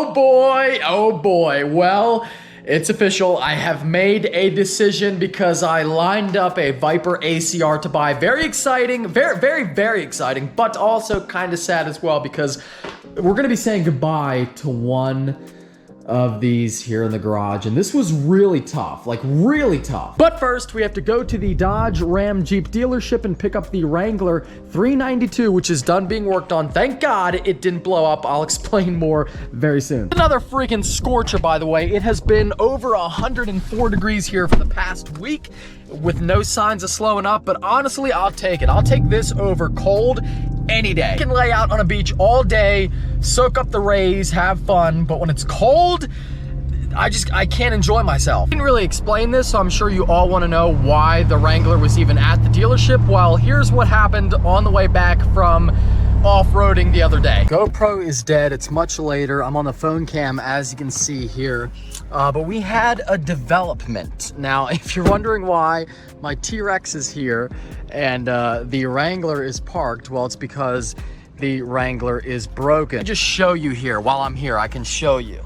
Oh boy. Well, it's official. I have made a decision because I lined up a Viper ACR to buy. Very exciting, very exciting, but also kind of sad as well because we're gonna be saying goodbye to one of these here in the garage, and this was really tough, like really tough. But first, we have to go to the Dodge Ram Jeep dealership and pick up the Wrangler 392, which is done being worked on. Thank God it didn't blow up. I'll explain more very soon. Another freaking scorcher, by the way. It has been over 104 degrees here for the past week with no signs of slowing up, but honestly, I'll take it. I'll take this over cold any day. I can lay out on a beach all day, soak up the rays, have fun, but when it's cold, I can't enjoy myself. I didn't really explain this, so I'm sure you all want to know why the Wrangler was even at the dealership. Well, here's what happened on the way back from off-roading the other day. GoPro is dead. It's much later. I'm on the phone cam, as you can see here. But we had a development. Now, if you're wondering why my T-Rex is here and the Wrangler is parked, well, it's because the Wrangler is broken. Let me just show you here. While I'm here, I can show you.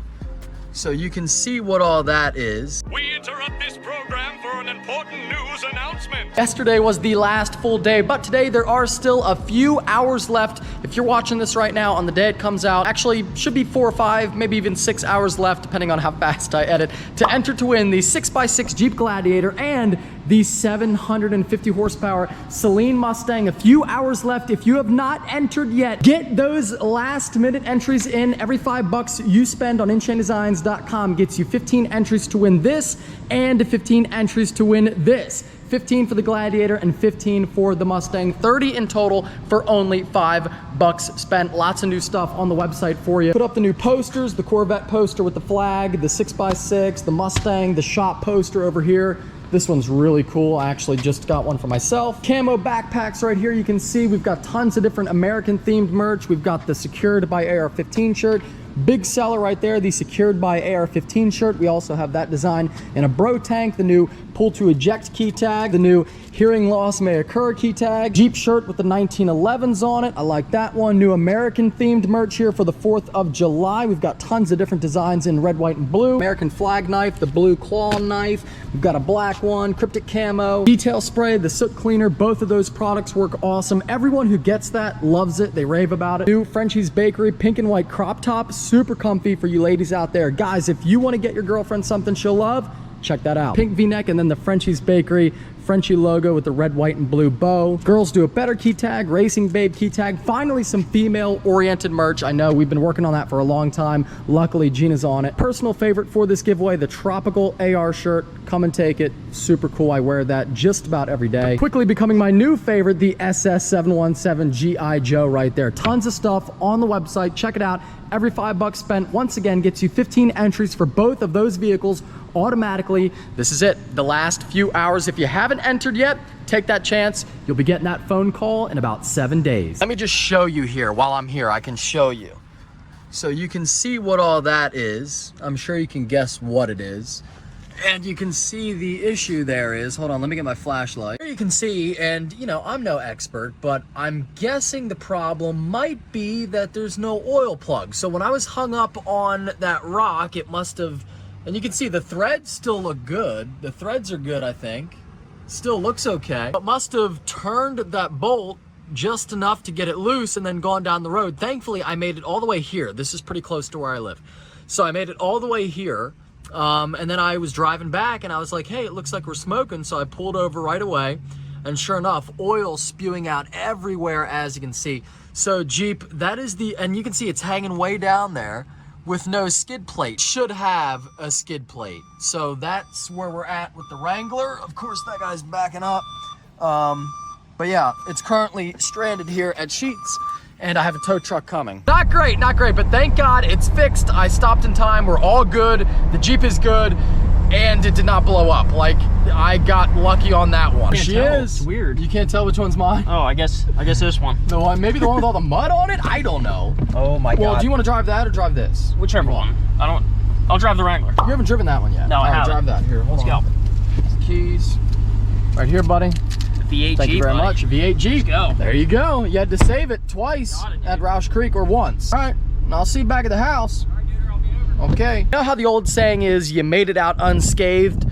So you can see what all that is. We interrupt this program for an important news announcement. Yesterday was the last full day, but today there are still a few hours left. If you're watching this right now on the day it comes out, actually should be 4 or 5, maybe even 6 hours left, depending on how fast I edit, to enter to win the 6x6 Jeep Gladiator and the 750 horsepower Celine Mustang. A few hours left. If you have not entered yet, get those last minute entries in. Every $5 you spend on InChainDesigns.com gets you 15 entries to win this and 15 entries to win this. 15 for the Gladiator and 15 for the Mustang. 30 in total for only $5 spent. Lots of new stuff on the website for you. Put up the new posters, the Corvette poster with the flag, the 6x6, the Mustang, the shop poster over here. This one's really cool. I actually just got one for myself. Camo backpacks right here. You can see we've got tons of different American themed merch. We've got the Secured by AR-15 shirt. Big seller right there, the Secured by AR-15 shirt. We also have that design in a bro tank, the new pull to eject key tag, the new hearing loss may occur key tag, Jeep shirt with the 1911s on it. I like that one. New American themed merch here for the 4th of July. We've got tons of different designs in red, white, and blue. American flag knife, the blue claw knife. We've got a black one, cryptic camo, detail spray, the soot cleaner. Both of those products work awesome. Everyone who gets that loves it. They rave about it. New Frenchie's Bakery pink and white crop top. Super comfy for you ladies out there. Guys, if you want to get your girlfriend something she'll love, check that out. Pink V-neck and then the Frenchie's Bakery Frenchie logo with the red, white, and blue bow. Girls do a better key tag, Racing Babe key tag. Finally, some female-oriented merch. I know we've been working on that for a long time. Luckily, Gina's on it. Personal favorite for this giveaway, the Tropical AR shirt. Come and take it. Super cool. I wear that just about every day. Quickly becoming my new favorite, the SS717 G.I. Joe right there. Tons of stuff on the website. Check it out. Every $5 spent, once again, gets you 15 entries for both of those vehicles automatically. This is it. The last few hours. If you haven't entered yet, take that chance. You'll be getting that phone call in about 7 days. Let me just show you here. While I'm here, I can show you. So you can see what all that is. I'm sure you can guess what it is. And you can see the issue there is, hold on, let me get my flashlight. Here you can see, and you know, I'm no expert, but I'm guessing the problem might be that there's no oil plug. So when I was hung up on that rock, it must have, and you can see the threads still look good. The threads are good, I think. Still looks okay. But must have turned that bolt just enough to get it loose and then gone down the road. Thankfully, I made it all the way here. This is pretty close to where I live. So I made it all the way here. And then I was driving back and I was like, hey, it looks like we're smoking. So I pulled over right away and sure enough, oil spewing out everywhere, as you can see. So Jeep, that is the, and you can see it's hanging way down there with no skid plate. Should have a skid plate. So that's where we're at with the Wrangler. Of course, that guy's backing up. But yeah, it's currently stranded here at Sheetz. And I have a tow truck coming. Not great, but thank God it's fixed. I stopped in time, we're all good. The Jeep is good, and it did not blow up. Like, I got lucky on that one. She is. It's weird. You can't tell which one's mine? Oh, I guess this one. The one, maybe the one with all the mud on it? I don't know. Oh my God. Well, do you want to drive that or drive this? Whichever one. I'll drive the Wrangler. You haven't driven that one yet? No, I haven't. Drive that. Here, hold on. Let's go. Keys. Right here, buddy. V8 Thank Jeep, you very much. V8 Jeep. Let's go. There you go. You had to save it twice at Roush Creek, or once. All right, and I'll see you back at the house. All right, dude, I'll be Okay. You know how the old saying is, you made it out unscathed?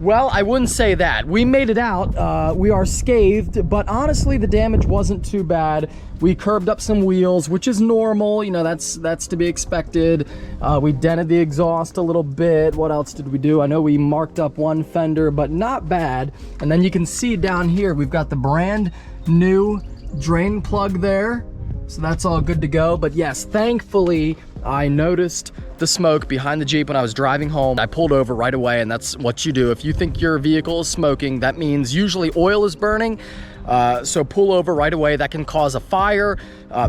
Well, I wouldn't say that. We made it out. We are scathed, but honestly, the damage wasn't too bad. We curbed up some wheels, which is normal. You know, that's to be expected. We dented the exhaust a little bit. What else did we do? I know we marked up one fender, but not bad. And then you can see down here, we've got the brand new drain plug there. So that's all good to go. But yes, thankfully, I noticed the smoke behind the Jeep when I was driving home. I pulled over right away, and that's what you do. If you think your vehicle is smoking, that means usually oil is burning. So pull over right away. That can cause a fire.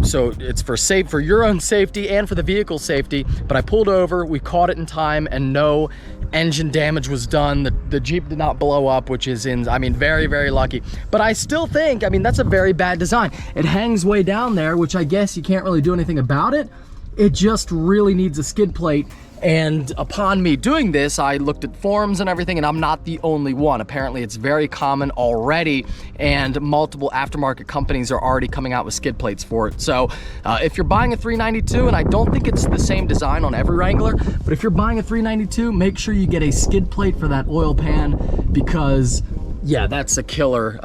So it's for your own safety and for the vehicle safety. But I pulled over, we caught it in time, and no engine damage was done. The Jeep did not blow up, which is very, very lucky. But I still think, that's a very bad design. It hangs way down there, which I guess you can't really do anything about it. It just really needs a skid plate. And upon me doing this, I looked at forums and everything, and I'm not the only one. Apparently it's very common already, and multiple aftermarket companies are already coming out with skid plates for it. So if you're buying a 392, and I don't think it's the same design on every Wrangler, but if you're buying a 392, make sure you get a skid plate for that oil pan, because yeah, that's a killer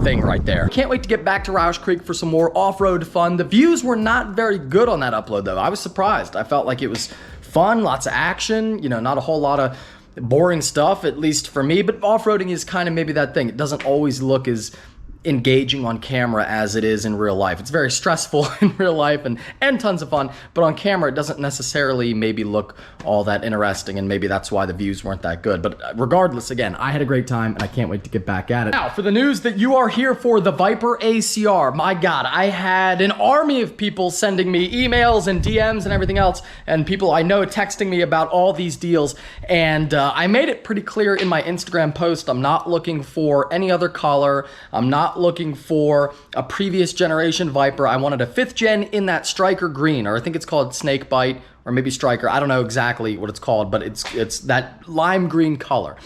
thing right there. Can't wait to get back to Roush Creek for some more off-road fun. The views were not very good on that upload though. I was surprised. I felt like it was fun, lots of action, not a whole lot of boring stuff, at least for me, but off-roading is kind of maybe that thing. It doesn't always look as engaging on camera as it is in real life. It's very stressful in real life and tons of fun, but on camera it doesn't necessarily maybe look all that interesting, and maybe that's why the views weren't that good. But regardless, again, I had a great time and I can't wait to get back at it. Now, for the news that you are here for, the Viper ACR. My God, I had an army of people sending me emails and DMs and everything else, and people I know texting me about all these deals, and I made it pretty clear in my Instagram post, I'm not looking for any other color. I'm not looking for a previous generation Viper. I wanted a 5th gen in that striker green, or I think it's called snake bite, or maybe striker. I don't know exactly what it's called, but it's that lime green color.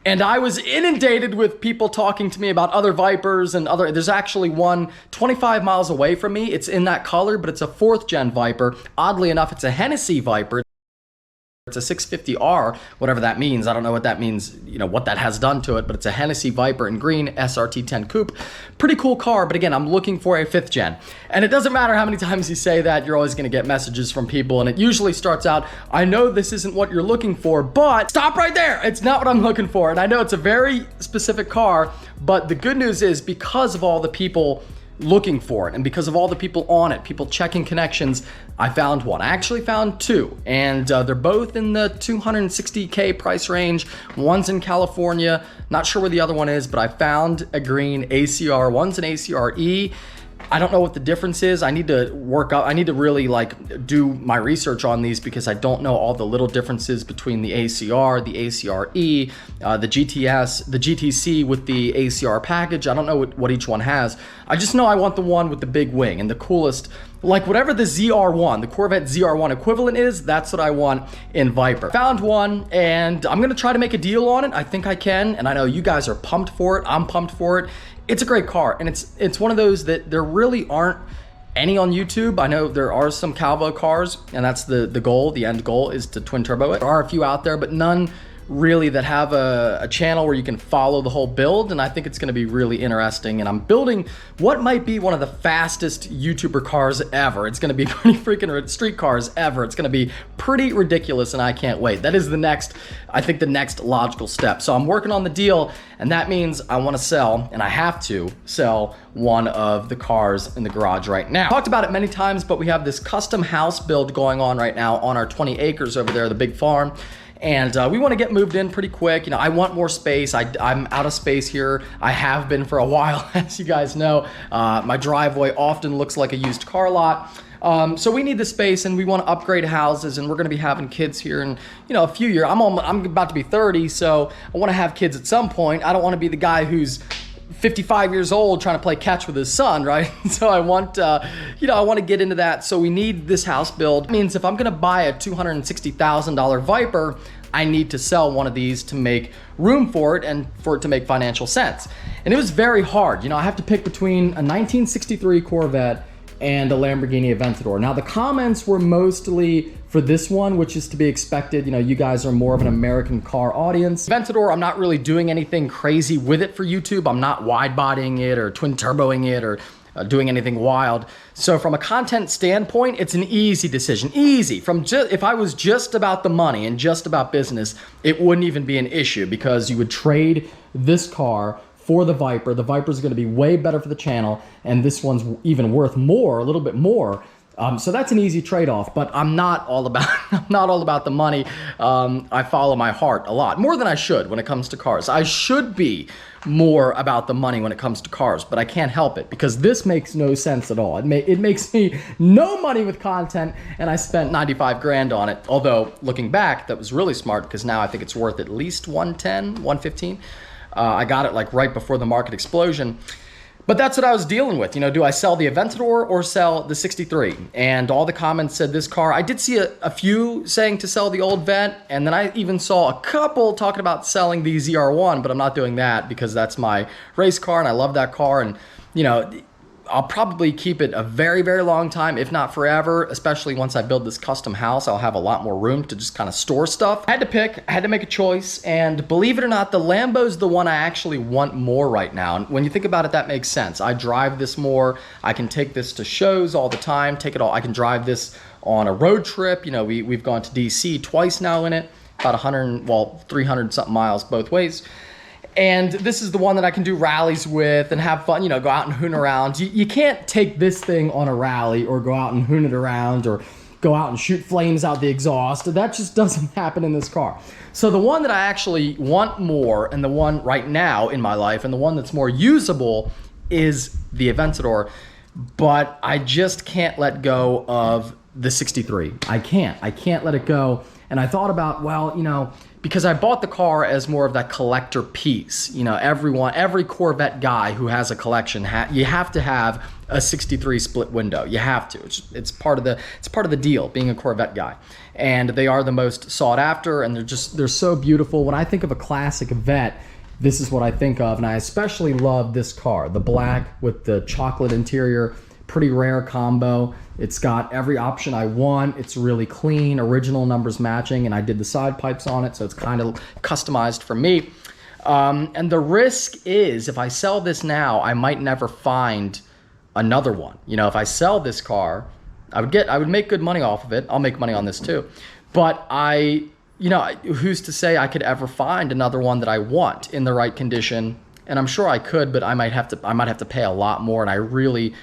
And I was inundated with people talking to me about other Vipers and there's actually one 25 miles away from me. It's in that color, but it's a 4th gen Viper. Oddly enough, it's a Hennessy Viper. It's a 650R, whatever that means. I don't know what that means, what that has done to it, but it's a Hennessy Viper in green, SRT 10 coupe. Pretty cool car, but again, I'm looking for a 5th gen. And it doesn't matter how many times you say that, you're always gonna get messages from people, and it usually starts out, I know this isn't what you're looking for, but stop right there. It's not what I'm looking for. And I know it's a very specific car, but the good news is, because of all the people looking for it and because of all the people on it, people checking connections, I found one. I actually found two, and they're both in the $260K price range. One's in California, not sure where the other one is, but I found a green ACR. One's an ACR-E. I don't know what the difference is. I need to really do my research on these, because I don't know all the little differences between the ACR, the ACR-E, the GTS, the GTC with the ACR package. I don't know what each one has. I just know I want the one with the big wing and the coolest, like whatever the ZR1, the Corvette ZR1 equivalent is, that's what I want in Viper. Found one, and I'm gonna try to make a deal on it. I think I can, and I know you guys are pumped for it. I'm pumped for it. It's a great car, and it's one of those that there really aren't any on YouTube. I know there are some Calvo cars, and that's the goal. The end goal is to twin turbo it. There are a few out there, but none really that have a channel where you can follow the whole build, and I think it's gonna be really interesting. And I'm building what might be one of the fastest YouTuber cars ever. It's gonna be pretty freaking street cars ever. It's gonna be pretty ridiculous, and I can't wait. That is the next logical step. So I'm working on the deal, and that means I wanna sell, and I have to sell one of the cars in the garage right now. Talked about it many times, but we have this custom house build going on right now on our 20 acres over there, the big farm. And we want to get moved in pretty quick. I want more space. I'm out of space here. I have been for a while, as you guys know. My driveway often looks like a used car lot. So we need the space, and we want to upgrade houses, and we're going to be having kids here in a few years. I'm about to be 30, so I want to have kids at some point. I don't want to be the guy who's 55 years old trying to play catch with his son, right? So I want, I want to get into that. So we need this house build. It means if I'm going to buy a $260,000 Viper, I need to sell one of these to make room for it and for it to make financial sense. And it was very hard. I have to pick between a 1963 Corvette and a Lamborghini Aventador. Now the comments were mostly for this one, which is to be expected. You know, you guys are more of an American car audience. Aventador, I'm not really doing anything crazy with it for YouTube. I'm not wide bodying it or twin turboing it or doing anything wild. So from a content standpoint, it's an easy decision. Easy. If I was just about the money and just about business, it wouldn't even be an issue because you would trade this car for the Viper. The Viper's gonna be way better for the channel, and this one's even worth more, a little bit more. So that's an easy trade-off, but I'm not all about I'm not all about the money. I follow my heart a lot, more than I should when it comes to cars. I should be more about the money when it comes to cars, but I can't help it because this makes no sense at all. It makes me no money with content, and I spent 95 grand on it. Although looking back, that was really smart because now I think it's worth at least 110, 115. I got it like right before the market explosion. But that's what I was dealing with. You know, do I sell the Aventador or sell the 63? And all the comments said this car. I did see a few saying to sell the old Vet, and then I even saw a couple talking about selling the ZR1, but I'm not doing that because that's my race car and I love that car. And, you know, I'll probably keep it a very, very long time, if not forever, especially once I build this custom house. I'll have a lot more room to just kind of store stuff. I had to pick, I had to make a choice, and believe it or not, the Lambo's the one I actually want more right now. And when you think about it, that makes sense. I drive this more. I can take this to shows all the time, take it all. I can drive this on a road trip. You know, we've gone to DC twice now in it, about 300 something miles both ways. And this is the one that I can do rallies with and have fun, you know, go out and hoon around. You can't take this thing on a rally or go out and hoon it around or go out and shoot flames out the exhaust. That just doesn't happen in this car. So the one that I actually want more, and the one right now in my life, and the one that's more usable is the Aventador, but I just can't let go of the 63. I can't let it go. And I thought about, well, you know, because I bought the car as more of that collector piece. You know, every Corvette guy who has a collection, you have to have a 63 split window. You have to. It's part of the deal, being a Corvette guy. And they are the most sought after, and they're so beautiful. When I think of a classic Vet, this is what I think of, and I especially love this car, the black with the chocolate interior. Pretty rare combo. It's got every option I want. It's really clean, original numbers matching, and I did the side pipes on it, so it's kind of customized for me. And the risk is, if I sell this now, I might never find another one. You know, if I sell this car, I would make good money off of it. I'll make money on this too. But you know, who's to say I could ever find another one that I want in the right condition? And I'm sure I could, but I might have to pay a lot more, and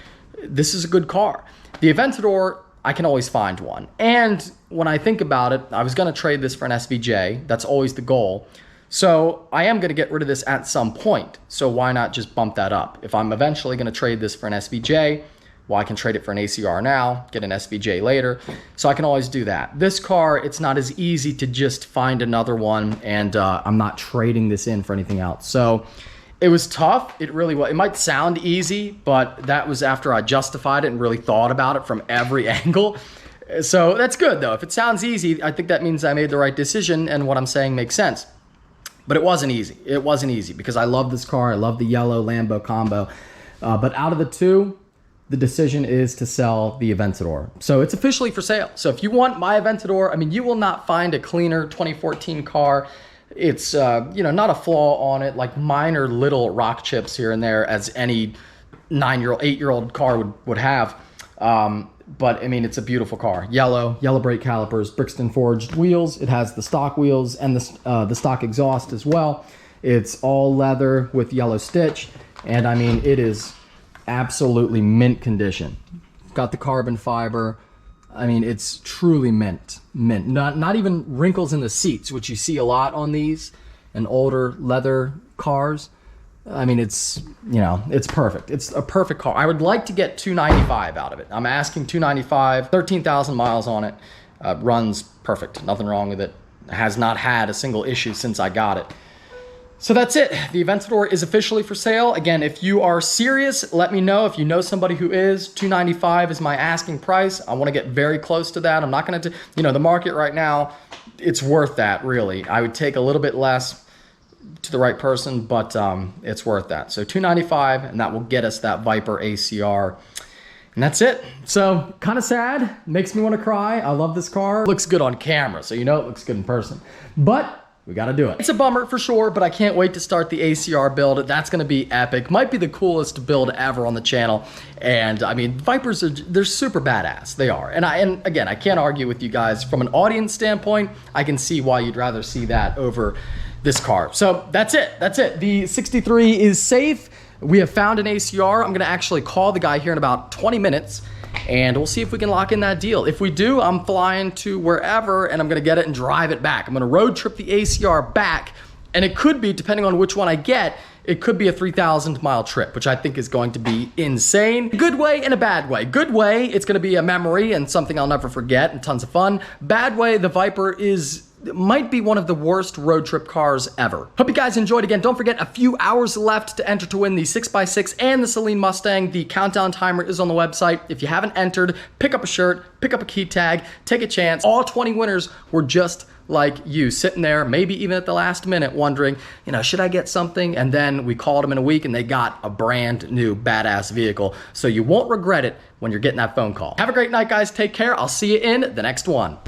this is a good car. The Aventador, I can always find one. And when I think about it, I was gonna trade this for an SVJ. That's always the goal. So I am gonna get rid of this at some point. So why not just bump that up? If I'm eventually gonna trade this for an SVJ, well, I can trade it for an ACR now, get an SVJ later. So I can always do that. This car, it's not as easy to just find another one, and I'm not trading this in for anything else. So it was tough. It really was. It might sound easy, but that was after I justified it and really thought about it from every angle. So that's good though. If it sounds easy, I think that means I made the right decision and what I'm saying makes sense. But it wasn't easy. It wasn't easy because I love this car. I love the yellow Lambo combo. But out of the two, the decision is to sell the Aventador. So it's officially for sale. So if you want my Aventador, I mean, you will not find a cleaner 2014 car. It's, you know, not a flaw on it, like minor little rock chips here and there as any 8-year-old car would have. But I mean, it's a beautiful car. Yellow brake calipers, Brixton forged wheels. It has the stock wheels and the stock exhaust as well. It's all leather with yellow stitch. And I mean, it is absolutely mint condition. Got the carbon fiber. I mean, it's truly mint. Not even wrinkles in the seats, which you see a lot on these and older leather cars. I mean, it's, you know, it's perfect. It's a perfect car. I would like to get 295 out of it. I'm asking 295, 13,000 miles on it. Runs perfect. Nothing wrong with it. Has not had a single issue since I got it. So that's it. The Aventador is officially for sale. Again, if you are serious, let me know. If you know somebody who is, $295 is my asking price. I want to get very close to that. I'm not going to, you know, the market right now, it's worth that, really. I would take a little bit less to the right person, but it's worth that. So $295, and that will get us that Viper ACR. And that's it. So kind of sad, makes me want to cry. I love this car. Looks good on camera, so you know it looks good in person. But we gotta do it. It's a bummer for sure, but I can't wait to start the ACR build. That's gonna be epic. Might be the coolest build ever on the channel. And I mean, Vipers they're super badass. They are. And again, I can't argue with you guys. From an audience standpoint, I can see why you'd rather see that over this car. So that's it. That's it. The 63 is safe. We have found an ACR. I'm gonna actually call the guy here in about 20 minutes and we'll see if we can lock in that deal. If we do, I'm flying to wherever and I'm gonna get it and drive it back. I'm gonna road trip the ACR back, and it could be, depending on which one I get, it could be a 3,000 mile trip, which I think is going to be insane. Good way and a bad way. Good way, it's gonna be a memory and something I'll never forget and tons of fun. Bad way, the Viper might be one of the worst road trip cars ever. Hope you guys enjoyed. Again, don't forget, a few hours left to enter to win the 6x6 and the Celine Mustang. The countdown timer is on the website. If you haven't entered, pick up a shirt, pick up a key tag, take a chance. All 20 winners were just like you, sitting there, maybe even at the last minute wondering, you know, should I get something? And then we called them in a week and they got a brand new badass vehicle. So you won't regret it when you're getting that phone call. Have a great night, guys. Take care. I'll see you in the next one.